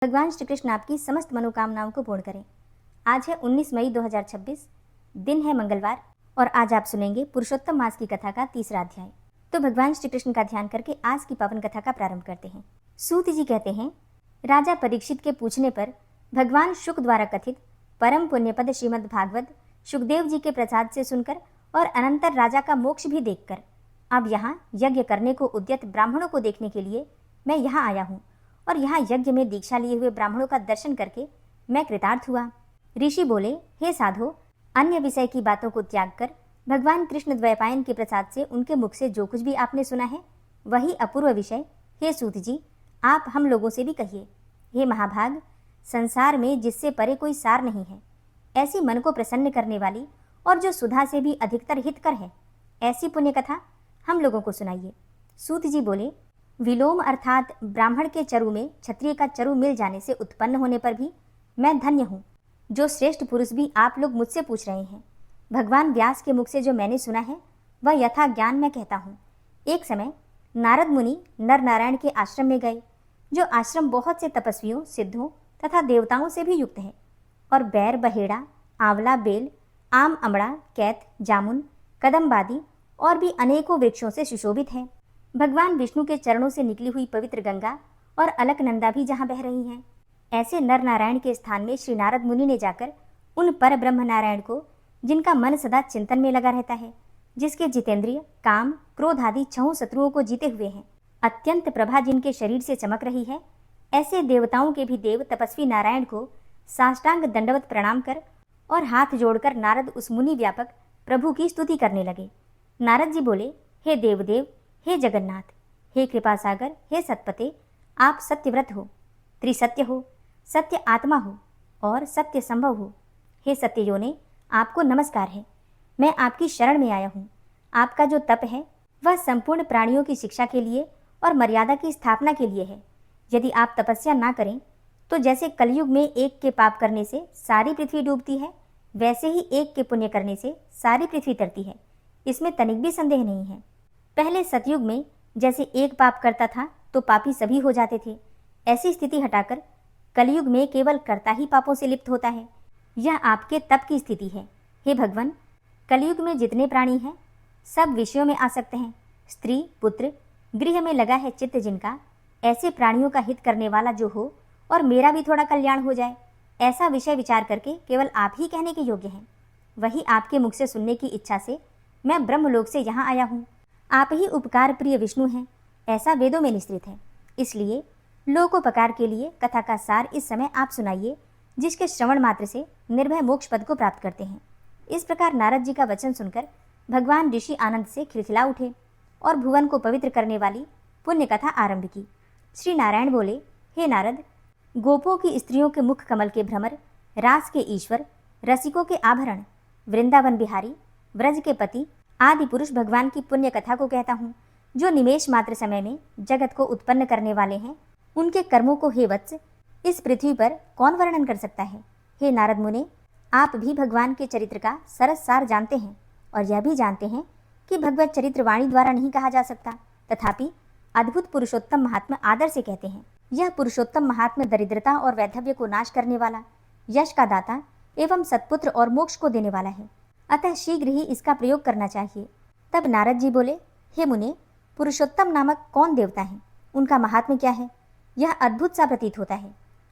भगवान श्री कृष्ण आपकी समस्त मनोकामनाओं को पूर्ण करें। आज है 19 मई 2026, दिन है मंगलवार और आज आप सुनेंगे पुरुषोत्तम मास की कथा का तीसरा अध्याय। तो भगवान श्री कृष्ण का ध्यान करके आज की पावन कथा का प्रारंभ करते हैं। सूत जी कहते हैं, राजा परीक्षित के पूछने पर भगवान शुक द्वारा कथित परम पुण्यपद श्रीमद् भागवत शुकदेव जी के प्रसाद से सुनकर और अनंतर राजा का मोक्ष भी देखकर अब यहाँ यज्ञ करने को उद्यत ब्राह्मणों को देखने के लिए मैं यहाँ आया हूँ और यहाँ यज्ञ में दीक्षा लिए हुए ब्राह्मणों का दर्शन करके मैं कृतार्थ हुआ। ऋषि बोले, हे साधो, अन्य विषय की बातों को त्याग कर भगवान कृष्ण द्वैपायन के प्रसाद से उनके मुख से जो कुछ भी आपने सुना है वही अपूर्व विषय हे सूत जी आप हम लोगों से भी कहिए। हे महाभाग, संसार में जिससे परे कोई सार नहीं है, ऐसी मन को प्रसन्न करने वाली और जो सुधा से भी अधिकतर हितकर है, ऐसी पुण्य कथा हम लोगों को सुनाइए। सूत जी बोले, विलोम अर्थात ब्राह्मण के चरु में क्षत्रिय का चरु मिल जाने से उत्पन्न होने पर भी मैं धन्य हूँ। जो श्रेष्ठ पुरुष भी आप लोग मुझसे पूछ रहे हैं, भगवान व्यास के मुख से जो मैंने सुना है वह यथा ज्ञान मैं कहता हूँ। एक समय नारद मुनि नर नारायण के आश्रम में गए, जो आश्रम बहुत से तपस्वियों, सिद्धों तथा देवताओं से भी युक्त है और बैर, बहेड़ा, आंवला, बेल, आम, अमड़ा, कैत, जामुन, कदम्बादि और भी अनेकों वृक्षों से सुशोभित है। भगवान विष्णु के चरणों से निकली हुई पवित्र गंगा और अलकनंदा भी जहाँ बह रही हैं। ऐसे नर नारायण के स्थान में श्री नारद मुनि ने जाकर उन पर ब्रह्म नारायण को, जिनका मन सदा चिंतन में लगा रहता है, जिसके जितेंद्रिय, काम, क्रोध आदि छहों शत्रुओं को जीते हुए हैं, अत्यंत प्रभा जिनके शरीर से चमक रही है, ऐसे देवताओं के भी देव तपस्वी नारायण को साष्टांग दंडवत प्रणाम कर और हाथ जोड़कर नारद उस मुनि व्यापक प्रभु की स्तुति करने लगे। नारद जी बोले, हे देवदेव, हे जगन्नाथ, हे कृपा सागर, हे सतपते, आप सत्यव्रत हो, त्रिसत्य हो, सत्य आत्मा हो और सत्य संभव हो। हे सत्ययोने, आपको नमस्कार है। मैं आपकी शरण में आया हूँ। आपका जो तप है वह संपूर्ण प्राणियों की शिक्षा के लिए और मर्यादा की स्थापना के लिए है। यदि आप तपस्या ना करें तो जैसे कलयुग में एक के पाप करने से सारी पृथ्वी डूबती है, वैसे ही एक के पुण्य करने से सारी पृथ्वी तरती है। इसमें तनिक भी संदेह नहीं है। पहले सतयुग में जैसे एक पाप करता था तो पापी सभी हो जाते थे, ऐसी स्थिति हटाकर कलयुग में केवल कर्ता ही पापों से लिप्त होता है। यह आपके तप की स्थिति है। हे भगवान, कलयुग में जितने प्राणी हैं सब विषयों में आसक्त हैं। स्त्री, पुत्र, गृह में लगा है चित्त जिनका, ऐसे प्राणियों का हित करने वाला जो हो और मेरा भी थोड़ा कल्याण हो जाए, ऐसा विषय विचार करके केवल आप ही कहने के योग्य हैं। वही आपके मुख से सुनने की इच्छा से मैं ब्रह्मलोक से यहाँ आया हूँ। आप ही उपकार प्रिय विष्णु हैं, ऐसा वेदों में निश्चित है। इसलिए लोकोपकार के लिए कथा का सार इस समय आप सुनाइए, जिसके श्रवण मात्र से निर्भय मोक्ष पद को प्राप्त करते हैं। इस प्रकार नारद जी का वचन सुनकर भगवान ऋषि आनंद से खिलखिला उठे और भुवन को पवित्र करने वाली पुण्य कथा आरंभ की। श्री नारायण बोले, हे नारद, गोपों की स्त्रियों के मुख कमल के भ्रमर, रास के ईश्वर, रसिकों के आभरण, वृंदावन बिहारी, व्रज के पति आदि पुरुष भगवान की पुण्य कथा को कहता हूँ, जो निमेष मात्र समय में जगत को उत्पन्न करने वाले हैं। उनके कर्मों को हे वत्स इस पृथ्वी पर कौन वर्णन कर सकता है। हे नारद मुने, आप भी भगवान के चरित्र का सरस सार जानते हैं और यह भी जानते हैं कि भगवत चरित्र वाणी द्वारा नहीं कहा जा सकता, तथापि अद्भुत पुरुषोत्तम महात्मा आदर से कहते हैं। यह पुरुषोत्तम महात्मा दरिद्रता और वैधव्य को नाश करने वाला, यश का दाता एवं सत्पुत्र और मोक्ष को देने वाला है, अतः शीघ्र ही इसका प्रयोग करना चाहिए। तब नारद जी बोले, हे मुने, पुरुषोत्तम नामक कौन देवता है, उनका महात्म्य क्या है, यह अद्भुत सा प्रतीत होता है,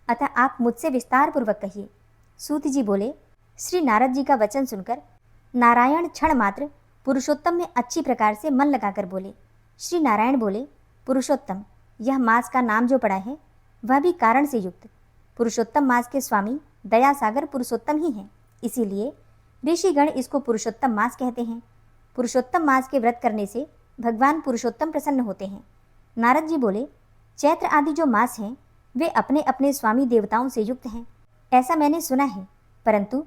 अतः आप मुझसे विस्तार पूर्वक कहिए। सूत जी बोले, श्री नारद जी का वचन सुनकर नारायण क्षण मात्र पुरुषोत्तम में अच्छी प्रकार से मन लगाकर बोले। श्री नारायण बोले, पुरुषोत्तम, यह मास का नाम जो पड़ा है वह भी कारण से युक्त। पुरुषोत्तम मास के स्वामी दया सागर पुरुषोत्तम ही हैं, इसीलिए ऋषिगण इसको पुरुषोत्तम मास कहते हैं। पुरुषोत्तम मास के व्रत करने से भगवान पुरुषोत्तम प्रसन्न होते हैं। नारद जी बोले, चैत्र आदि जो मास हैं वे अपने अपने स्वामी देवताओं से युक्त हैं, ऐसा मैंने सुना है, परंतु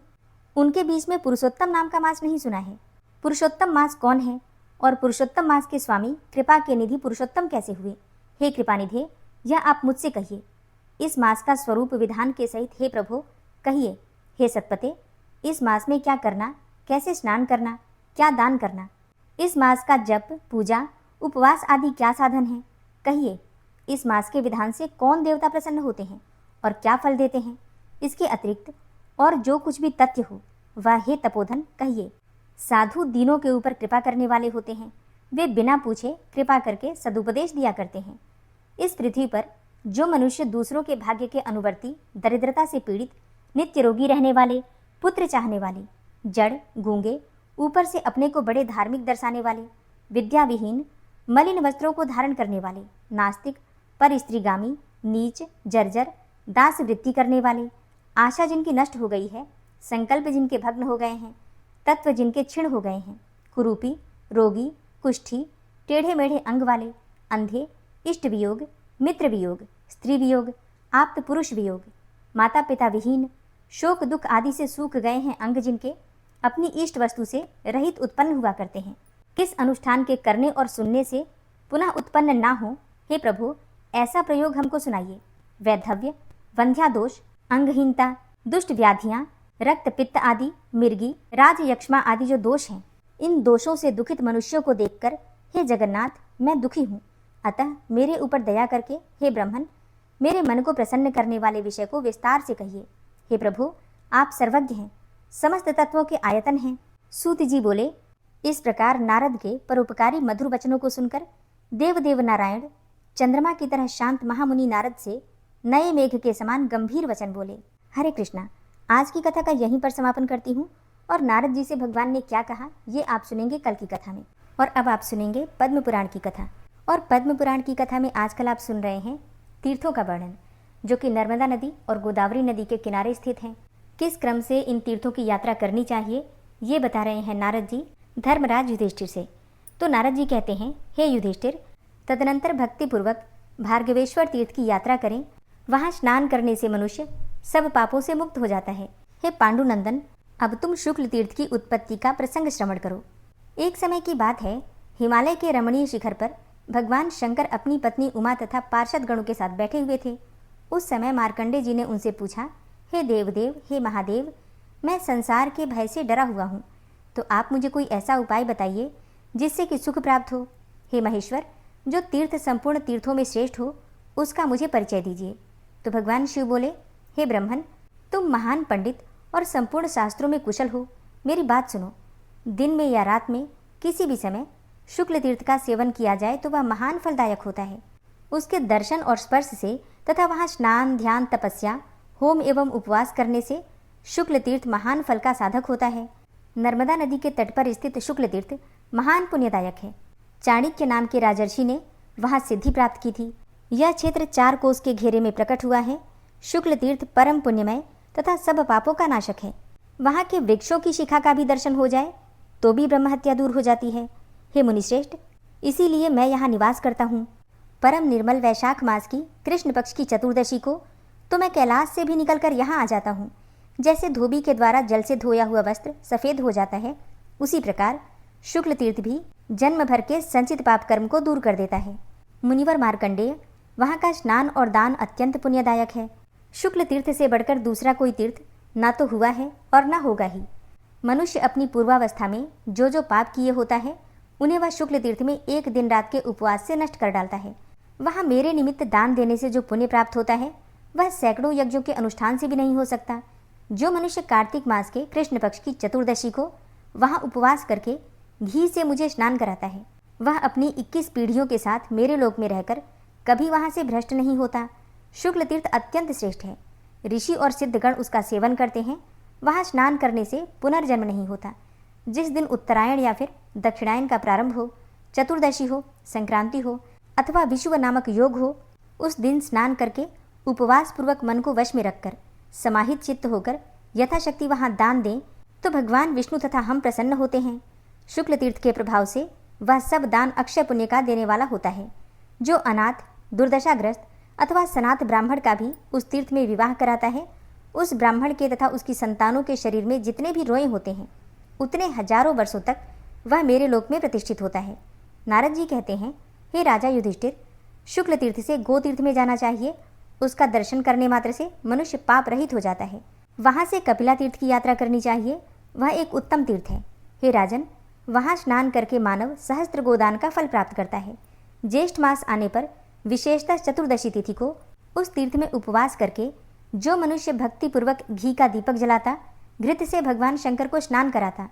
उनके बीच में पुरुषोत्तम नाम का मास नहीं सुना है। पुरुषोत्तम मास कौन है और पुरुषोत्तम मास के स्वामी कृपा के निधि पुरुषोत्तम कैसे हुए। हे कृपानिधे, यह आप मुझसे कहिए। इस मास का स्वरूप विधान के सहित हे प्रभु कहिए। हे सतपते, इस मास में क्या करना, कैसे स्नान करना, क्या दान करना, इस मास का जप, पूजा, उपवास आदि क्या साधन है, कहिए। इस मास के विधान से कौन देवता प्रसन्न होते हैं और क्या फल देते हैं। इसके अतिरिक्त और जो कुछ भी तथ्य हो वह हे तपोधन कहिए। साधु दीनों के ऊपर कृपा करने वाले होते हैं, वे बिना पूछे कृपा करके सदुपदेश दिया करते हैं। इस पृथ्वी पर जो मनुष्य दूसरों के भाग्य के अनुवर्ती, दरिद्रता से पीड़ित, नित्य रोगी रहने वाले, पुत्र चाहने वाले, जड़, गूंगे, ऊपर से अपने को बड़े धार्मिक दर्शाने वाले, विद्याविहीन, मलिन वस्त्रों को धारण करने वाले, नास्तिक, पर स्त्रीगामी, नीच, जर्जर, दास वृत्ति करने वाले, आशा जिनकी नष्ट हो गई है, संकल्प जिनके भग्न हो गए हैं, तत्व जिनके क्षीण हो गए हैं, कुरूपी, रोगी, कुष्ठी, टेढ़े मेढ़े अंग वाले, अंधे, इष्ट वियोग, मित्र वियोग, स्त्री वियोग, आप्त पुरुष वियोग, माता पिता विहीन, शोक दुख आदि से सूख गए हैं अंग जिनके, अपनी इष्ट वस्तु से रहित उत्पन्न हुआ करते हैं, किस अनुष्ठान के करने और सुनने से पुनः उत्पन्न ना हो, हे प्रभु ऐसा प्रयोग हमको सुनाइए। वैधव्य, वंध्यादोष, अंगहीनता, दुष्ट व्याधियां, रक्त पित्त आदि, मिर्गी, राज यक्ष्मा आदि जो दोष हैं, इन दोषों से दुखित मनुष्यों को देखकर हे जगन्नाथ मैं दुखी हूँ, अतः मेरे ऊपर दया करके हे ब्रह्मन मेरे मन को प्रसन्न करने वाले विषय को विस्तार से कहिए। हे प्रभु आप सर्वज्ञ हैं, समस्त तत्वों के आयतन हैं। सूत जी बोले। इस प्रकार नारद के परोपकारी मधुर वचनों को सुनकर देवदेव नारायण चंद्रमा की तरह शांत महामुनि नारद से नए मेघ के समान गंभीर वचन बोले। हरे कृष्णा। आज की कथा का यहीं पर समापन करती हूँ और नारद जी से भगवान ने क्या कहा ये आप सुनेंगे कल की कथा में। और अब आप सुनेंगे पद्म पुराण की कथा। और पद्म पुराण की कथा में आजकल आप सुन रहे हैं तीर्थों का वर्णन, जो कि नर्मदा नदी और गोदावरी नदी के किनारे स्थित हैं। किस क्रम से इन तीर्थों की यात्रा करनी चाहिए ये बता रहे हैं नारद जी धर्मराज युधिष्ठिर से। तो नारद जी कहते हैं, हे युधिष्ठिर, तदनंतर भक्तिपूर्वक भार्गवेश्वर तीर्थ की यात्रा करें। वहाँ स्नान करने से मनुष्य सब पापों से मुक्त हो जाता है। हे पांडुनंदन, अब तुम शुक्ल तीर्थ की उत्पत्ति का प्रसंग श्रवण करो। एक समय की बात है, हिमालय के रमणीय शिखर पर भगवान शंकर अपनी पत्नी उमा तथा पार्षद गणों के साथ बैठे हुए थे। उस समय मार्कंडे जी ने उनसे पूछा, हे देवदेव, हे महादेव, मैं संसार के भय से डरा हुआ हूँ, तो आप मुझे कोई ऐसा उपाय बताइए जिससे कि सुख प्राप्त हो। हे महेश्वर, जो तीर्थ संपूर्ण तीर्थों में श्रेष्ठ हो उसका मुझे परिचय दीजिए। तो भगवान शिव बोले, हे ब्रह्मन, तुम महान पंडित और संपूर्ण शास्त्रों में कुशल हो, मेरी बात सुनो। दिन में या रात में किसी भी समय शुक्ल तीर्थ का सेवन किया जाए तो वह महान फलदायक होता है। उसके दर्शन और स्पर्श से तथा वहाँ स्नान, ध्यान, तपस्या, होम एवं उपवास करने से शुक्ल तीर्थ महान फल का साधक होता है। नर्मदा नदी के तट पर स्थित शुक्ल तीर्थ महान पुण्यदायक है। चाणक्य नाम के राजर्षि ने वहाँ सिद्धि प्राप्त की थी। यह क्षेत्र 4 कोस के घेरे में प्रकट हुआ है। शुक्ल तीर्थ परम पुण्यमय तथा सब पापों का नाशक है। वहाँ के वृक्षों की शिखा का भी दर्शन हो जाए तो भी ब्रह्महत्या दूर हो जाती है। हे मुनिश्रेष्ठ, इसीलिए मैं यहाँ निवास करता हूँ। परम निर्मल वैशाख मास की कृष्ण पक्ष की चतुर्दशी को तो मैं कैलाश से भी निकलकर यहाँ आ जाता हूँ। जैसे धोबी के द्वारा जल से धोया हुआ वस्त्र सफ़ेद हो जाता है, उसी प्रकार शुक्ल तीर्थ भी जन्म भर के संचित पाप कर्म को दूर कर देता है। मुनिवर मार्कंडेय, वहाँ का स्नान और दान अत्यंत पुण्यदायक है। शुक्ल तीर्थ से बढ़कर दूसरा कोई तीर्थ ना तो हुआ है और ना होगा ही। मनुष्य अपनी पूर्वावस्था में जो जो पाप किए होता है उन्हें वह शुक्ल तीर्थ में एक दिन रात के उपवास से नष्ट कर डालता है। वहाँ मेरे निमित्त दान देने से जो पुण्य प्राप्त होता है वह सैकड़ों यज्ञों के अनुष्ठान से भी नहीं हो सकता। जो मनुष्य कार्तिक मास के कृष्ण पक्ष की चतुर्दशी को वहाँ उपवास करके घी से मुझे स्नान कराता है, वह अपनी 21 पीढ़ियों के साथ मेरे लोक में रहकर कभी वहाँ से भ्रष्ट नहीं होता। शुक्ल तीर्थ अत्यंत श्रेष्ठ है। ऋषि और सिद्धगण उसका सेवन करते हैं। वहाँ स्नान करने से पुनर्जन्म नहीं होता। जिस दिन उत्तरायण या फिर दक्षिणायन का प्रारंभ हो, चतुर्दशी हो, संक्रांति हो अथवा विषुव नामक योग हो, उस दिन स्नान करके उपवास पूर्वक मन को वश में रखकर समाहित चित्त होकर यथाशक्ति वहाँ दान दें तो भगवान विष्णु तथा हम प्रसन्न होते हैं। शुक्ल तीर्थ के प्रभाव से वह सब दान अक्षय पुण्य का देने वाला होता है। जो अनाथ, दुर्दशाग्रस्त अथवा सनात ब्राह्मण का भी उस तीर्थ में विवाह कराता है, उस ब्राह्मण के तथा उसकी संतानों के शरीर में जितने भी रोए होते हैं उतने हजारों वर्षों तक वह मेरे लोक में प्रतिष्ठित होता है। नारद जी कहते हैं, हे राजा युधिष्ठिर, शुक्ल तीर्थ से गो तीर्थ में जाना चाहिए। उसका दर्शन करने मात्र से मनुष्य पाप रहित हो जाता है। वहाँ से कपिला तीर्थ की यात्रा करनी चाहिए, वह एक उत्तम तीर्थ है। हे राजन, वहाँ स्नान करके मानव सहस्त्र गोदान का फल प्राप्त करता है। ज्येष्ठ मास आने पर विशेषतः चतुर्दशी तिथि को उस तीर्थ में उपवास करके जो मनुष्य भक्तिपूर्वक घी का दीपक जलाता, घृत से भगवान शंकर को स्नान कराता,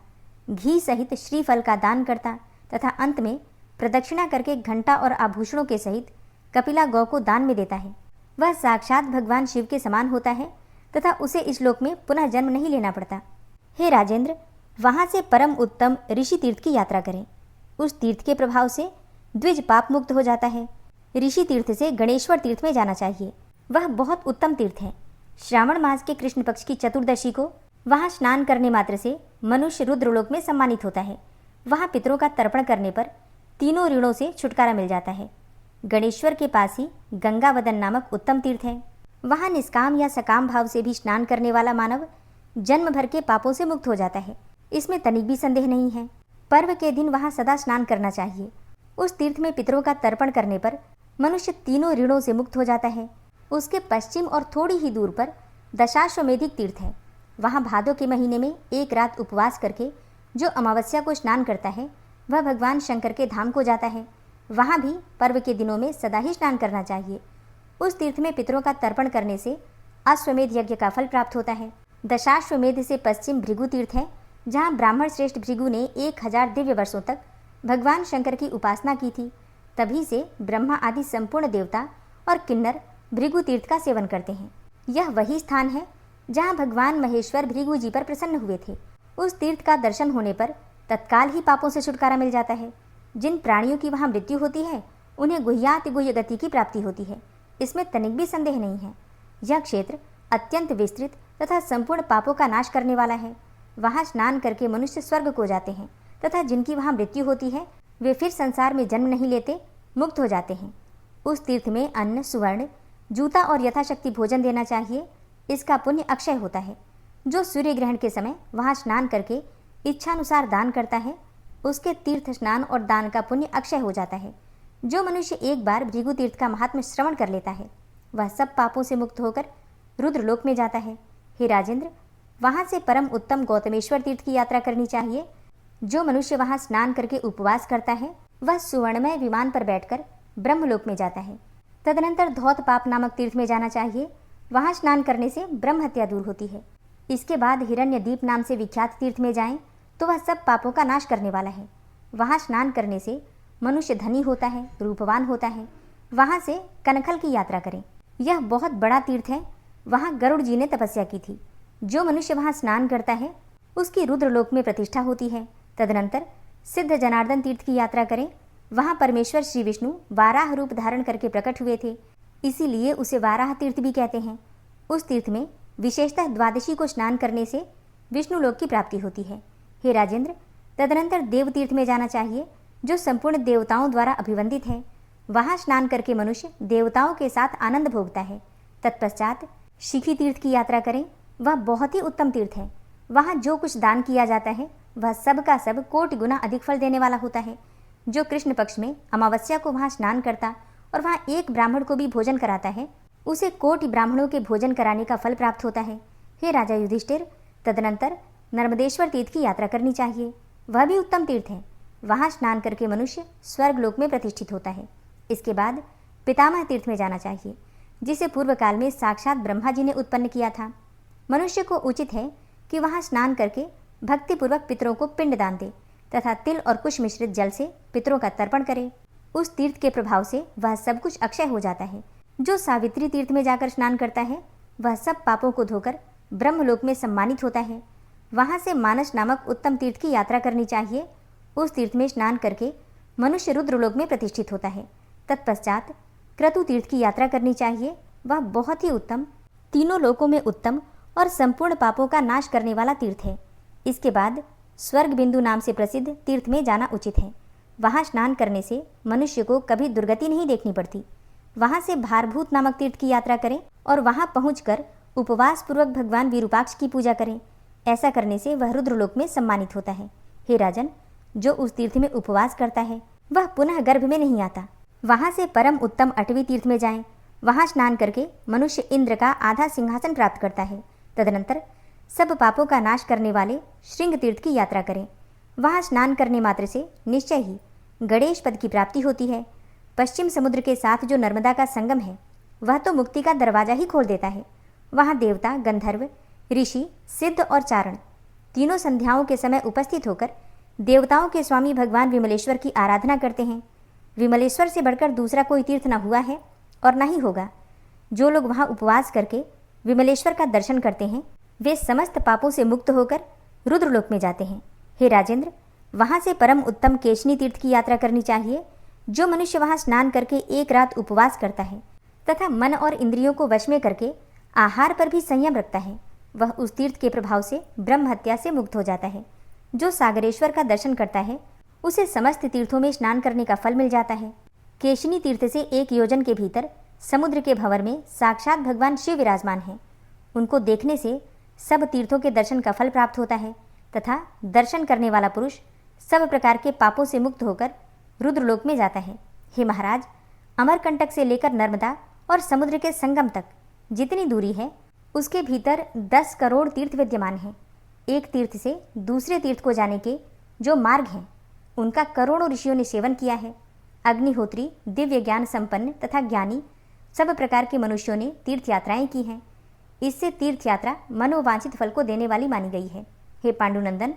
घी सहित श्रीफल का दान करता तथा अंत में प्रदक्षिणा करके घंटा और आभूषणों के सहित कपिला गौ को दान में देता है, वह साक्षात भगवान शिव के समान होता है तथा उसे इस लोक में पुनः जन्म नहीं लेना पड़ता। हे राजेंद्र, वहां से परम उत्तम ऋषि तीर्थ की यात्रा करें। उस तीर्थ के प्रभाव से द्विज पाप मुक्त हो जाता है। ऋषि तीर्थ से गणेश्वर तीर्थ में जाना चाहिए, वह बहुत उत्तम तीर्थ है। श्रावण मास के कृष्ण पक्ष की चतुर्दशी को वहां स्नान करने मात्र से मनुष्य रुद्रलोक में सम्मानित होता है। वहां पितरों का तर्पण करने पर तीनों ऋणों से छुटकारा मिल जाता है। गणेश्वर के पास ही गंगावदन नामक उत्तम तीर्थ है। वहां निष्काम या सकाम भाव से भी स्नान करने वाला मानव जन्म भर के पापों से मुक्त हो जाता है, इसमें तनिक भी संदेह नहीं है। पर्व के दिन वहां सदा स्नान करना चाहिए। उस तीर्थ में पितरों का तर्पण करने पर मनुष्य तीनों ऋणों से मुक्त हो जाता है। उसके पश्चिम और थोड़ी ही दूर पर दशाश्वमेधिक तीर्थ है। वहां भादों के महीने में एक रात उपवास करके जो अमावस्या को स्नान करता है, वह भगवान शंकर के धाम को जाता है। वहां भी पर्व के दिनों में सदा ही स्नान करना चाहिए। उस तीर्थ में पितरों का तर्पण करने से अश्वमेध यज्ञ का फल प्राप्त होता है। दशाश्वमेध से पश्चिम भृगु तीर्थ है, जहाँ ब्राह्मण श्रेष्ठ भृगु ने 1000 दिव्य वर्षों तक भगवान शंकर की उपासना की थी। तभी से ब्रह्मा आदि संपूर्ण देवता और किन्नर भृगु तीर्थ का सेवन करते हैं। यह वही स्थान है जहाँ भगवान महेश्वर भृगु जी पर प्रसन्न हुए थे। उस तीर्थ का दर्शन होने पर तत्काल ही पापों से छुटकारा मिल जाता है। जिन प्राणियों की वहाँ मृत्यु होती है, उन्हें गुह्याति गुह्य गति की प्राप्ति होती है, इसमें तनिक भी संदेह नहीं है। यह क्षेत्र अत्यंत विस्तृत तथा संपूर्ण पापों का नाश करने वाला है। वहाँ स्नान करके मनुष्य स्वर्ग को जाते हैं तथा जिनकी वहाँ मृत्यु होती है, वे फिर संसार में जन्म नहीं लेते, मुक्त हो जाते हैं। उस तीर्थ में अन्न, सुवर्ण, जूता और यथाशक्ति भोजन देना चाहिए। इसका पुण्य अक्षय होता है। जो सूर्य ग्रहण के समय वहाँ स्नान करके इच्छानुसार दान करता है, उसके तीर्थ स्नान और दान का पुण्य अक्षय हो जाता है। जो मनुष्य एक बार भृगु तीर्थ का महात्म्य श्रवण कर लेता है, वह सब पापों से मुक्त होकर रुद्रलोक में जाता है। हे राजेंद्र, वहाँ से परम उत्तम गौतमेश्वर तीर्थ की यात्रा करनी चाहिए। जो मनुष्य वहाँ स्नान करके उपवास करता है, वह सुवर्णमय विमान पर बैठकर ब्रह्मलोक में जाता है। तदनंतर धौत पाप नामक तीर्थ में जाना चाहिए। वहाँ स्नान करने से ब्रह्म हत्या दूर होती है। इसके बाद हिरण्यदीप नाम से विख्यात तीर्थ में जाएं तो वह सब पापों का नाश करने वाला है। वहाँ स्नान करने से मनुष्य धनी होता है, रूपवान होता है। वहाँ से कनखल की यात्रा करें। यह बहुत बड़ा तीर्थ है। वहाँ गरुड़ जी ने तपस्या की थी। जो मनुष्य वहाँ स्नान करता है, उसकी रुद्रलोक में प्रतिष्ठा होती है। तदनंतर सिद्ध जनार्दन तीर्थ की यात्रा करें। वहाँ परमेश्वर श्री विष्णु वाराह रूप धारण करके प्रकट हुए थे, इसीलिए उसे वाराह तीर्थ भी कहते हैं। उस तीर्थ में विशेषतः द्वादशी को स्नान करने से विष्णु लोक की प्राप्ति होती है। हे राजेंद्र, तदनंतर देव तीर्थ में जाना चाहिए, जो संपूर्ण देवताओं द्वारा अभिवंदित है। वहाँ स्नान करके मनुष्य देवताओं के साथ आनंद भोगता है। तत्पश्चात शिखी तीर्थ की यात्रा करें। वह बहुत ही उत्तम तीर्थ है। वहाँ जो कुछ दान किया जाता है, वह सब का सब कोटि गुना अधिक फल देने वाला होता है। जो कृष्ण पक्ष में अमावस्या को वहाँ स्नान करता और वहाँ एक ब्राह्मण को भी भोजन कराता है, उसे कोटि ब्राह्मणों के भोजन कराने का फल प्राप्त होता है। हे राजा युधिष्ठिर, तदनंतर नर्मदेश्वर तीर्थ की यात्रा करनी चाहिए। वह भी उत्तम तीर्थ है। वहाँ स्नान करके मनुष्य स्वर्ग लोक में प्रतिष्ठित होता है। इसके बाद पितामह तीर्थ में जाना चाहिए, जिसे पूर्व काल में साक्षात ब्रह्मा जी ने उत्पन्न किया था। मनुष्य को उचित है कि वहाँ स्नान करके भक्तिपूर्वक पितरों को पिंड दान दे तथा तिल और कुश मिश्रित जल से पितरों का तर्पण करे। उस तीर्थ के प्रभाव से वह सब कुछ अक्षय हो जाता है। जो सावित्री तीर्थ में जाकर स्नान करता है, वह सब पापों को धोकर ब्रह्मलोक में सम्मानित होता है। वहाँ से मानस नामक उत्तम तीर्थ की यात्रा करनी चाहिए। उस तीर्थ में स्नान करके मनुष्य रुद्रलोक में प्रतिष्ठित होता है। तत्पश्चात क्रतु तीर्थ की यात्रा करनी चाहिए। वह बहुत ही उत्तम, तीनों लोकों में उत्तम और संपूर्ण पापों का नाश करने वाला तीर्थ है। इसके बाद स्वर्ग बिंदु नाम से प्रसिद्ध तीर्थ में जाना उचित है। वहाँ स्नान करने से मनुष्य को कभी दुर्गति नहीं देखनी पड़ती। वहाँ से भारभूत नामक तीर्थ की यात्रा करें और वहाँ पहुंचकर उपवास पूर्वक भगवान विरूपाक्ष की पूजा करें। ऐसा करने से वह रुद्रलोक में सम्मानित होता है। हे राजन, जो उस तीर्थ में उपवास करता है, वह पुनः गर्भ में नहीं आता। वहाँ से परम उत्तम अटवी तीर्थ में जाएं। वहाँ स्नान करके मनुष्य इंद्र का आधा सिंहासन प्राप्त करता है। तदनंतर सब पापों का नाश करने वाले श्रृंग तीर्थ की यात्रा करें। वहाँ स्नान करने मात्र से निश्चय ही गणेश पद की प्राप्ति होती है। पश्चिम समुद्र के साथ जो नर्मदा का संगम है, वह तो मुक्ति का दरवाजा ही खोल देता है। वहाँ देवता, गंधर्व, ऋषि, सिद्ध और चारण तीनों संध्याओं के समय उपस्थित होकर देवताओं के स्वामी भगवान विमलेश्वर की आराधना करते हैं। विमलेश्वर से बढ़कर दूसरा कोई तीर्थ न हुआ है और न ही होगा। जो लोग वहाँ उपवास करके विमलेश्वर का दर्शन करते हैं वे समस्त पापों से मुक्त होकर रुद्रलोक में जाते हैं। हे राजेंद्र, वहाँ से परम उत्तम केशनी तीर्थ की यात्रा करनी चाहिए। जो मनुष्य वहाँ स्नान करके एक रात उपवास करता है तथा मन और इंद्रियों को वश में करके आहार पर भी संयम रखता है, वह उस तीर्थ के प्रभाव से ब्रह्म हत्या से मुक्त हो जाता है। जो सागरेश्वर का दर्शन करता है उसे समस्त तीर्थों में स्नान करने का फल मिल जाता है। केशनी तीर्थ से 1 योजन के भीतर समुद्र के भंवर में साक्षात भगवान शिव विराजमान हैं। उनको देखने से सब तीर्थों के दर्शन का फल प्राप्त होता है तथा दर्शन करने वाला पुरुष सब प्रकार के पापों से मुक्त होकर रुद्रलोक में जाता है। हे महाराज, अमरकंटक से लेकर नर्मदा और समुद्र के संगम तक जितनी दूरी है उसके भीतर 10 करोड़ तीर्थ विद्यमान हैं। एक तीर्थ से दूसरे तीर्थ को जाने के जो मार्ग हैं उनका करोड़ों ऋषियों ने सेवन किया है। अग्निहोत्री, दिव्य ज्ञान संपन्न तथा ज्ञानी सब प्रकार के मनुष्यों ने तीर्थ यात्राएं की हैं। इससे तीर्थ यात्रा मनोवांछित फल को देने वाली मानी गई है। हे पांडुनंदन,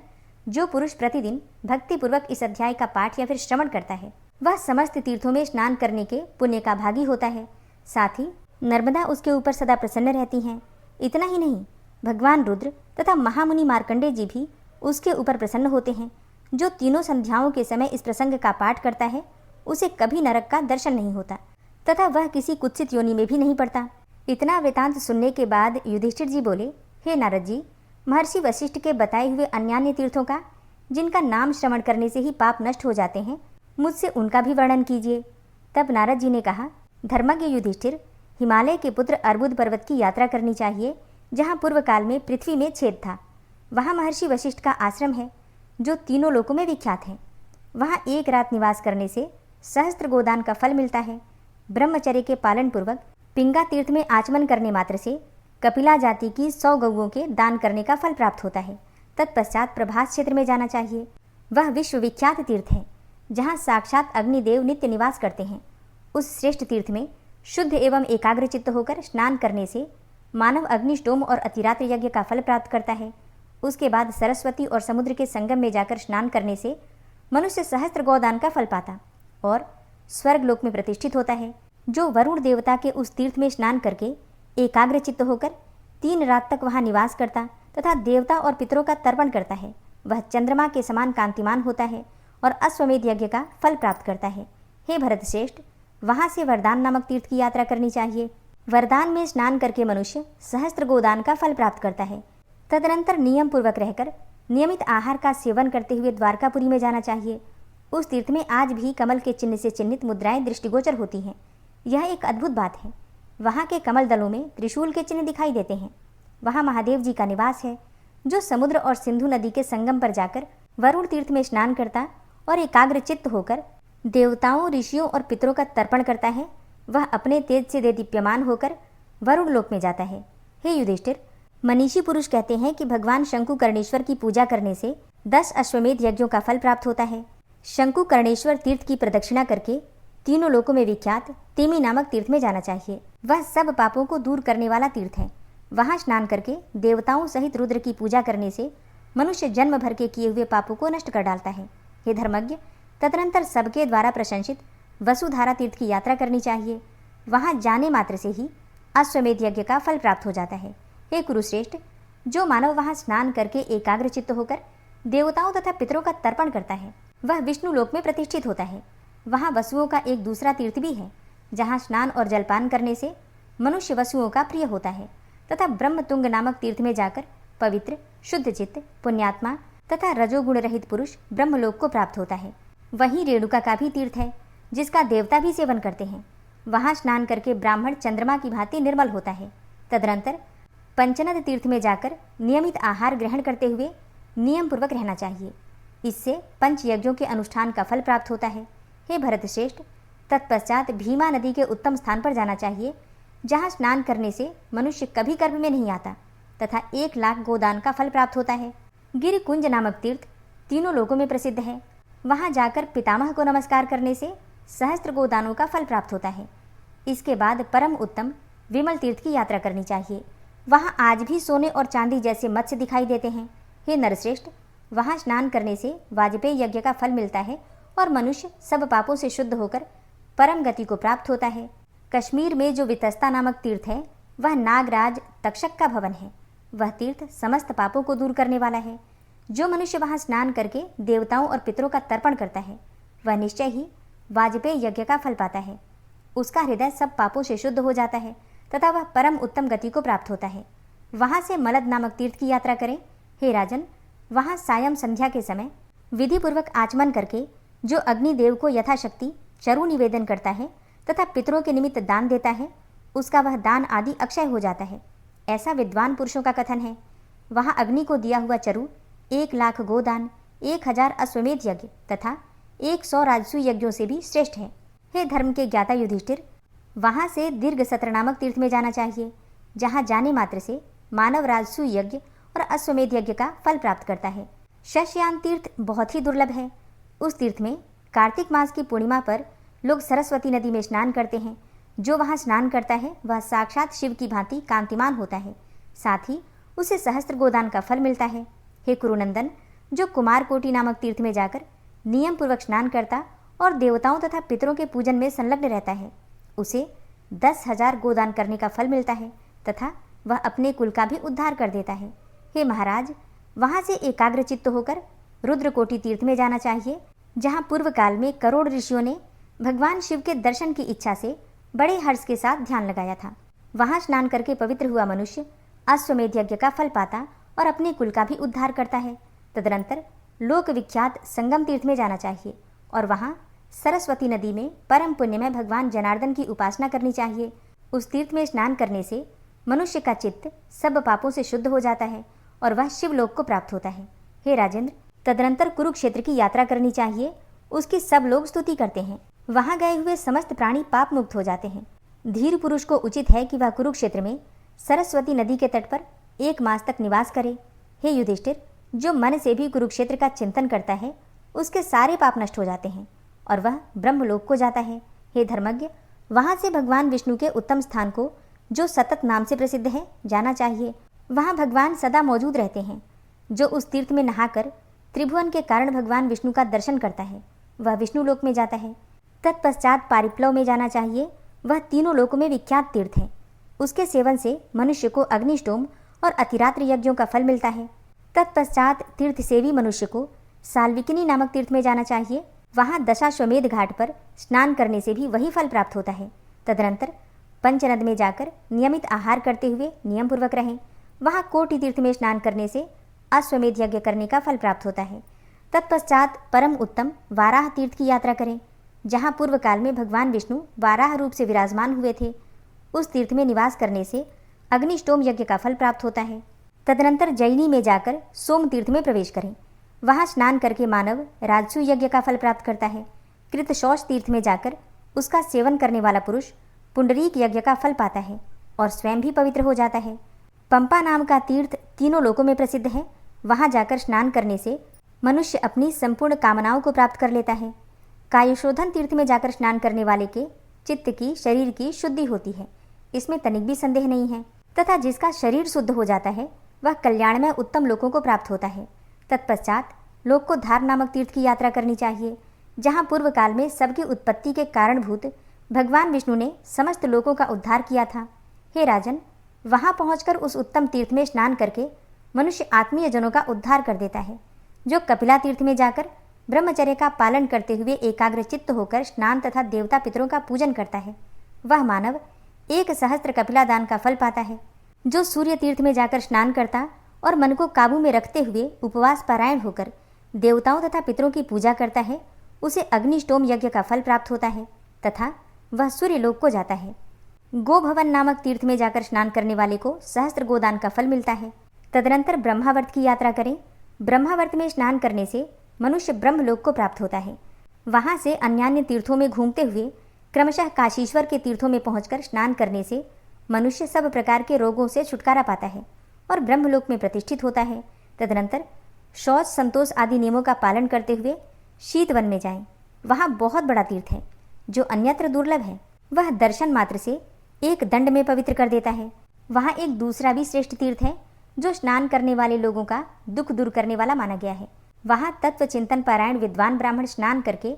जो पुरुष प्रतिदिन भक्तिपूर्वक इस अध्याय का पाठ या फिर श्रवण करता है वह समस्त तीर्थों में स्नान करने के पुण्य का भागी होता है। साथ ही नर्मदा उसके ऊपर सदा प्रसन्न रहती हैं। इतना ही नहीं, भगवान रुद्र तथा महामुनि मार्कंडेय जी भी उसके ऊपर प्रसन्न होते हैं। जो तीनों संध्याओं के समय इस प्रसंग का पाठ करता है उसे कभी नरक का दर्शन नहीं होता तथा वह किसी कुत्सित योनि में भी नहीं पड़ता। इतना वृतांत सुनने के बाद युधिष्ठिर जी बोले, हे नारद जी, महर्षि वशिष्ठ के बताए हुए अन्यान्य तीर्थों का जिनका नाम श्रवण करने से ही पाप नष्ट हो जाते हैं, मुझसे उनका भी वर्णन कीजिए। तब नारद जी ने कहा, धर्मज्ञ युधिष्ठिर, हिमालय के पुत्र अर्बुद पर्वत की यात्रा करनी चाहिए, जहाँ पूर्व काल में पृथ्वी में छेद था। वहाँ महर्षि वशिष्ठ का आश्रम है जो तीनों लोकों में विख्यात है। वहाँ एक रात निवास करने से सहस्त्र गोदान का फल मिलता है। ब्रह्मचर्य के पालन पूर्वक पिंगा तीर्थ में आचमन करने मात्र से कपिला जाति की 100 गौओं के दान करने का फल प्राप्त होता है। तत्पश्चात प्रभास क्षेत्र में जाना चाहिए। वह विश्वविख्यात तीर्थ है जहाँ साक्षात अग्निदेव नित्य निवास करते हैं। उस श्रेष्ठ तीर्थ में शुद्ध एवं एकाग्रचित्त होकर स्नान करने से मानव अग्निष्टोम और अतिरात्र यज्ञ का फल प्राप्त करता है। उसके बाद सरस्वती और समुद्र के संगम में जाकर स्नान करने से मनुष्य सहस्त्र गौदान का फल पाता और स्वर्गलोक में प्रतिष्ठित होता है। जो वरुण देवता के उस तीर्थ में स्नान करके एकाग्रचित्त होकर 3 रात तक वहाँ निवास करता तथा देवता और पितरों का तर्पण करता है, वह चंद्रमा के समान कांतिमान होता है और अश्वमेध यज्ञ का फल प्राप्त करता है। हे भरत श्रेष्ठ, वहाँ से वरदान नामक तीर्थ की यात्रा करनी चाहिए। वरदान में स्नान करके मनुष्य सहस्त्र गोदान का फल प्राप्त करता है। तदनंतर नियम पूर्वक रहकर नियमित आहार का सेवन करते हुए द्वारकापुरी में जाना चाहिए। उस तीर्थ में आज भी कमल के चिन्ह से चिन्हित मुद्राएं दृष्टिगोचर होती हैं। यह एक अद्भुत बात है। वहाँ के कमल दलों में त्रिशूल के चिन्ह दिखाई देते हैं। वहाँ महादेव जी का निवास है। जो समुद्र और सिंधु नदी के संगम पर जाकर वरुण तीर्थ में स्नान करता और एकाग्रचित्त होकर देवताओं, ऋषियों और पितरों का तर्पण करता है, वह अपने तेज से दे दीप्यमान होकर वरुण लोक में जाता है। हे युधिष्ठिर, मनीषी पुरुष कहते हैं कि भगवान शंकुकर्णेश्वर की पूजा करने से 10 अश्वमेध यज्ञों का फल प्राप्त होता है। शंकुकर्णेश्वर तीर्थ की प्रदक्षिणा करके तीनों लोकों में विख्यात तेमी नामक तीर्थ में जाना चाहिए। वह सब पापों को दूर करने वाला तीर्थ है। वहाँ स्नान करके देवताओं सहित रुद्र की पूजा करने से मनुष्य जन्म भर के किए हुए पापों को नष्ट कर डालता है। हे धर्मज्ञ, तदनंतर सबके द्वारा प्रशंसित वसुधारा तीर्थ की यात्रा करनी चाहिए। वहाँ जाने मात्र से ही अश्वमेध यज्ञ का फल प्राप्त हो जाता है। हे कुरुश्रेष्ठ, जो मानव वहाँ स्नान करके एकाग्रचित्त होकर देवताओं तथा पितरों का तर्पण करता है वह विष्णु लोक में प्रतिष्ठित होता है। वहाँ वसुओं का एक दूसरा तीर्थ भी है जहाँ स्नान और जलपान करने से मनुष्य वसुओं का प्रिय होता है तथा ब्रह्मतुंग नामक तीर्थ में जाकर पवित्र, शुद्ध चित्त, पुण्यात्मा तथा रजोगुण रहित पुरुष ब्रह्मलोक को प्राप्त होता है। वहीं रेणुका का भी तीर्थ है जिसका देवता भी सेवन करते हैं। वहाँ स्नान करके ब्राह्मण चंद्रमा की भांति निर्मल होता है। तदनंतर पंचनद तीर्थ में जाकर नियमित आहार ग्रहण करते हुए नियम पूर्वक रहना चाहिए। इससे पंच यज्ञों के अनुष्ठान का फल प्राप्त होता है। हे भरत श्रेष्ठ, तत्पश्चात भीमा नदी के उत्तम स्थान पर जाना चाहिए जहाँ स्नान करने से मनुष्य कभी गर्भ में नहीं आता तथा 1 लाख गोदान का फल प्राप्त होता है। गिरिकुंज नामक तीर्थ तीनों लोकों में प्रसिद्ध है। वहाँ जाकर पितामह को नमस्कार करने से सहस्त्र गोदानों का फल प्राप्त होता है। इसके बाद परम उत्तम विमल तीर्थ की यात्रा करनी चाहिए। वहाँ आज भी सोने और चांदी जैसे मत्स्य दिखाई देते हैं। हे नरश्रेष्ठ, वहाँ स्नान करने से वाजपेय यज्ञ का फल मिलता है और मनुष्य सब पापों से शुद्ध होकर परम गति को प्राप्त होता है। कश्मीर में जो वितस्ता नामक तीर्थ है, वह नागराज तक्षक का भवन है। वह तीर्थ समस्त पापों को दूर करने वाला है। जो मनुष्य वहाँ स्नान करके देवताओं और पितरों का तर्पण करता है, वह निश्चय ही वाजपेय यज्ञ का फल पाता है। उसका हृदय सब पापों से शुद्ध हो जाता है तथा वह परम उत्तम गति को प्राप्त होता है। वहाँ से मलद नामक तीर्थ की यात्रा करें। हे राजन, वहाँ सायं संध्या के समय विधि पूर्वक आचमन करके जो अग्निदेव को यथाशक्ति चरु निवेदन करता है तथा पितरों के निमित्त दान देता है, उसका वह दान आदि अक्षय हो जाता है, ऐसा विद्वान पुरुषों का कथन है। वहाँ अग्नि को दिया हुआ चरु 1,00,000 गोदान, 1,000 अश्वमेध यज्ञ तथा 100 राजसू यज्ञों से भी श्रेष्ठ है। हे धर्म के ज्ञाता युधिष्ठिर, वहाँ से दीर्घ सत्र नामक तीर्थ में जाना चाहिए, जहाँ जाने मात्र से मानव राजसू यज्ञ और अश्वमेध यज्ञ का फल प्राप्त करता है। शशयान तीर्थ बहुत ही दुर्लभ है। उस तीर्थ में कार्तिक मास की पूर्णिमा पर लोग सरस्वती नदी में स्नान करते हैं। जो वहाँ स्नान करता है वह साक्षात शिव की भांति कांतिमान होता है। साथ ही उसे सहस्त्र गोदान का फल मिलता है। हे कुरुनंदन, जो कुमार कोटि नामक तीर्थ में जाकर नियम पूर्वक स्नान करता और देवताओं तथा पितरों के पूजन में संलग्न रहता है, उसे 10,000 गोदान करने का फल मिलता है तथा वह अपने कुल का भी उद्धार कर देता है। हे महाराज, वहाँ से एकाग्र चित्त होकर रुद्रकोटि तीर्थ में जाना चाहिए, जहाँ पूर्व काल में करोड़ ऋषियों ने भगवान शिव के दर्शन की इच्छा से बड़े हर्ष के साथ ध्यान लगाया था। वहाँ स्नान करके पवित्र हुआ मनुष्य अश्वमेध यज्ञ का फल पाता और अपने कुल का भी उद्धार करता है। तदनंतर लोक विख्यात संगम तीर्थ में जाना चाहिए और वहाँ सरस्वती नदी में परम पुण्य में भगवान जनार्दन की उपासना करनी चाहिए। उस तीर्थ में स्नान करने से मनुष्य का चित्त सब पापों से शुद्ध हो जाता है और वह शिवलोक को प्राप्त होता है। हे राजेंद्र, तदनंतर कुरुक्षेत्र की यात्रा करनी चाहिए। उसकी सब लोग स्तुति करते हैं। वहां गए हुए समस्त प्राणी पाप मुक्त हो जाते हैं। धीर पुरुष को उचित है कि वह कुरुक्षेत्र में सरस्वती नदी के तट पर 1 मास तक निवास करे। हे युधिष्ठिर, जो मन से भी कुरुक्षेत्र का चिंतन करता है, उसके सारे पाप नष्ट हो जाते हैं और वह ब्रह्मलोक को जाता है। हे धर्मज्ञ, वहां से भगवान विष्णु के उत्तम स्थान को, जो सतत नाम से प्रसिद्ध है, जाना चाहिए। वहां भगवान सदा मौजूद रहते हैं। जो उस तीर्थ में नहाकर त्रिभुवन के कारण भगवान विष्णु का दर्शन करता है, वह विष्णु लोक में जाता है। तत्पश्चात पारिप्लव में जाना चाहिए। वह तीनों लोकों में विख्यात तीर्थ है। उसके सेवन से मनुष्य को अग्निष्टोम और अतिरात्र यज्ञों का फल मिलता है। तत्पश्चात तीर्थ सेवी मनुष्य को साल्विकिनी नामक तीर्थ में जाना चाहिए। वहाँ दशाश्वमेध घाट पर स्नान करने से भी वही फल प्राप्त होता है। तदनंतर पंचनद में जाकर नियमित आहार करते हुए नियम पूर्वक रहें। वहाँ कोटि तीर्थ में स्नान करने से अश्वमेध यज्ञ करने का फल प्राप्त होता है। तत्पश्चात परम उत्तम वाराह तीर्थ की यात्रा करें, जहाँ पूर्व काल में भगवान विष्णु वाराह रूप से विराजमान हुए थे। उस तीर्थ में निवास करने से अग्निष्टोम यज्ञ का फल प्राप्त होता है। तदनंतर जैनी में जाकर सोम तीर्थ में प्रवेश करें। वहाँ स्नान करके मानव राजसू यज्ञ का फल प्राप्त करता है। कृतशौच तीर्थ में जाकर उसका सेवन करने वाला पुरुष पुंडरीक यज्ञ का फल पाता है और स्वयं भी पवित्र हो जाता है। पंपा नाम का तीर्थ तीनों लोकों में प्रसिद्ध है। वहाँ जाकर स्नान करने से मनुष्य अपनी संपूर्ण कामनाओं को प्राप्त कर लेता है। कायशोधन तीर्थ में जाकर स्नान करने वाले के चित्त की, शरीर की शुद्धि होती है, इसमें तनिक भी संदेह नहीं है। तथा जिसका शरीर शुद्ध हो जाता है, वह कल्याणमय उत्तम लोकों को प्राप्त होता है। तत्पश्चात लोक को धार नामक तीर्थ की यात्रा करनी चाहिए, जहाँ पूर्व काल में सबकी उत्पत्ति के कारणभूत भगवान विष्णु ने समस्त लोकों का उद्धार किया था। हे राजन, वहाँ पहुंचकर उस उत्तम तीर्थ में स्नान करके मनुष्य आत्मीय जनों का उद्धार कर देता है। जो कपिला तीर्थ में जाकर ब्रह्मचर्य का पालन करते हुए एकाग्र चित्त होकर स्नान तथा देवता पितरों का पूजन करता है, वह मानव 1,000 कपिला दान का फल पाता है। जो सूर्य तीर्थ में जाकर स्नान करता और मन को काबू में रखते हुए उपवास पारायण होकर देवताओं तथा पितरों की पूजा करता है, उसे अग्निष्टोम यज्ञ का फल प्राप्त होता है तथा वह सूर्य लोक को जाता है। गोभवन नामक तीर्थ में जाकर स्नान करने वाले को सहस्त्र गोदान का फल मिलता है। तदनंतर ब्रह्मावर्त की यात्रा करें। ब्रह्मावर्त में स्नान करने से मनुष्य ब्रह्मलोक को प्राप्त होता है। वहाँ से अन्यान्य तीर्थों में घूमते हुए क्रमशः काशीश्वर के तीर्थों में पहुंचकर स्नान करने से मनुष्य सब प्रकार के रोगों से छुटकारा पाता है और ब्रह्मलोक में प्रतिष्ठित होता है। तदनंतर शौच, संतोष आदि नियमों का पालन करते हुए शीतवन में जाएं। वहाँ बहुत बड़ा तीर्थ है जो अन्यत्र दुर्लभ है। वह दर्शन मात्र से एक दंड में पवित्र कर देता है। वहाँ एक दूसरा भी श्रेष्ठ तीर्थ है जो स्नान करने वाले लोगों का दुख दूर करने वाला माना गया है। वहाँ तत्व चिंतन पारायण विद्वान ब्राह्मण स्नान करके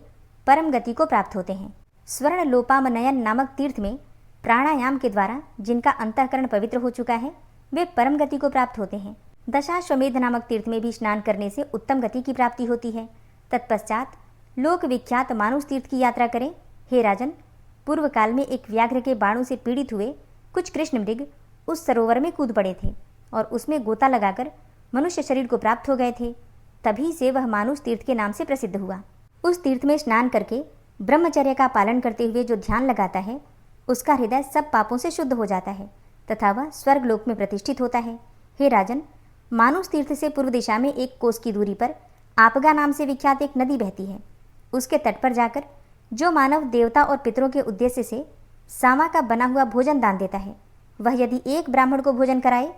परम गति को प्राप्त होते हैं। स्वर्ण लोपामनयन नामक तीर्थ में प्राणायाम के द्वारा जिनका अंतःकरण पवित्र हो चुका है वे परम गति को प्राप्त होते हैं। दशाश्वमेध नामक तीर्थ में भी स्नान करने से उत्तम गति की प्राप्ति होती है। तत्पश्चात लोक विख्यात मानुष तीर्थ की यात्रा करें। हे राजन, पूर्व काल में एक व्याघ्र के बाणों से पीड़ित हुए कुछ कृष्ण मृग उस सरोवर में कूद पड़े थे और उसमें गोता लगाकर मनुष्य शरीर को प्राप्त हो गए थे। तभी से वह मानुष तीर्थ के नाम से प्रसिद्ध हुआ। उस तीर्थ में स्नान करके ब्रह्मचर्य का पालन करते हुए जो ध्यान लगाता है उसका हृदय सब पापों से शुद्ध हो जाता है तथा वह स्वर्ग लोक में प्रतिष्ठित होता है। हे राजन, मानुष तीर्थ से पूर्व दिशा में 1 कोस की दूरी पर आपगा नाम से विख्यात एक नदी बहती है। उसके तट पर जाकर जो मानव देवता और पितरों के उद्देश्य से सामा का बना हुआ भोजन दान देता है, वह यदि 1 ब्राह्मण को भोजन कराए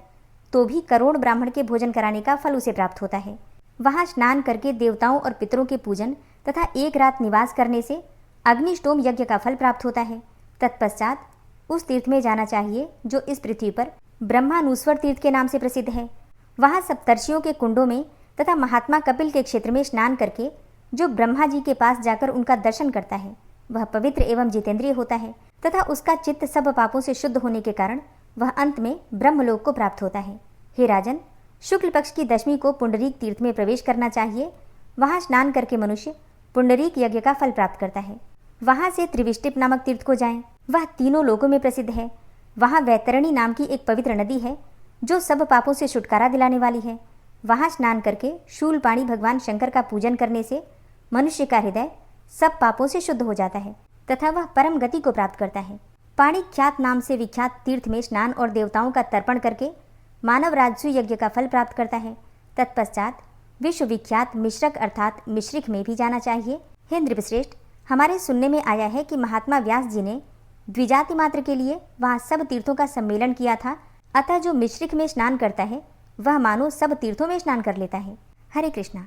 तो भी करोड़ ब्राह्मण के भोजन कराने का फल उसे प्राप्त होता है। वहाँ स्नान करके देवताओं और पितरों के पूजन तथा 1 रात निवास करने से अग्निष्टोम यज्ञ का फल प्राप्त होता है। तत्पश्चात उस तीर्थ में जाना चाहिए जो इस पृथ्वी पर ब्रह्मानुस्वर तीर्थ के नाम से प्रसिद्ध है। वहाँ सप्तर्षियों के कुंडों में तथा महात्मा कपिल के क्षेत्र में स्नान करके जो ब्रह्मा जी के पास जाकर उनका दर्शन करता है वह पवित्र एवं जितेंद्रिय होता है तथा उसका चित्त सब पापों से शुद्ध होने के कारण वह अंत में ब्रह्मलोक को प्राप्त होता है। हे राजन, शुक्ल पक्ष की दशमी को पुंडरीक तीर्थ में प्रवेश करना चाहिए। वहाँ स्नान करके मनुष्य पुंडरीक यज्ञ का फल प्राप्त करता है। वहाँ से त्रिविष्टिप नामक तीर्थ को जाएं। वह तीनों लोकों में प्रसिद्ध है। वहाँ वैतरणी नाम की एक पवित्र नदी है जो सब पापों से छुटकारा दिलाने वाली है। वहाँ स्नान करके शूलपाणी भगवान शंकर का पूजन करने से मनुष्य का हृदय सब पापों से शुद्ध हो जाता है तथा वह परम गति को प्राप्त करता है। पाणिख्यात नाम से विख्यात तीर्थ में स्नान और देवताओं का तर्पण करके मानव राजसू यज्ञ का फल प्राप्त करता है। तत्पश्चात विश्व विख्यात मिश्रक अर्थात मिश्रिक में भी जाना चाहिए। हे नृपश्रेष्ठ, हमारे सुनने में आया है कि महात्मा व्यास जी ने द्विजाति मात्र के लिए वहाँ सब तीर्थों का सम्मेलन किया था। अतः जो मिश्रिक में स्नान करता है वह मानो सब तीर्थों में स्नान कर लेता है। हरे कृष्णा।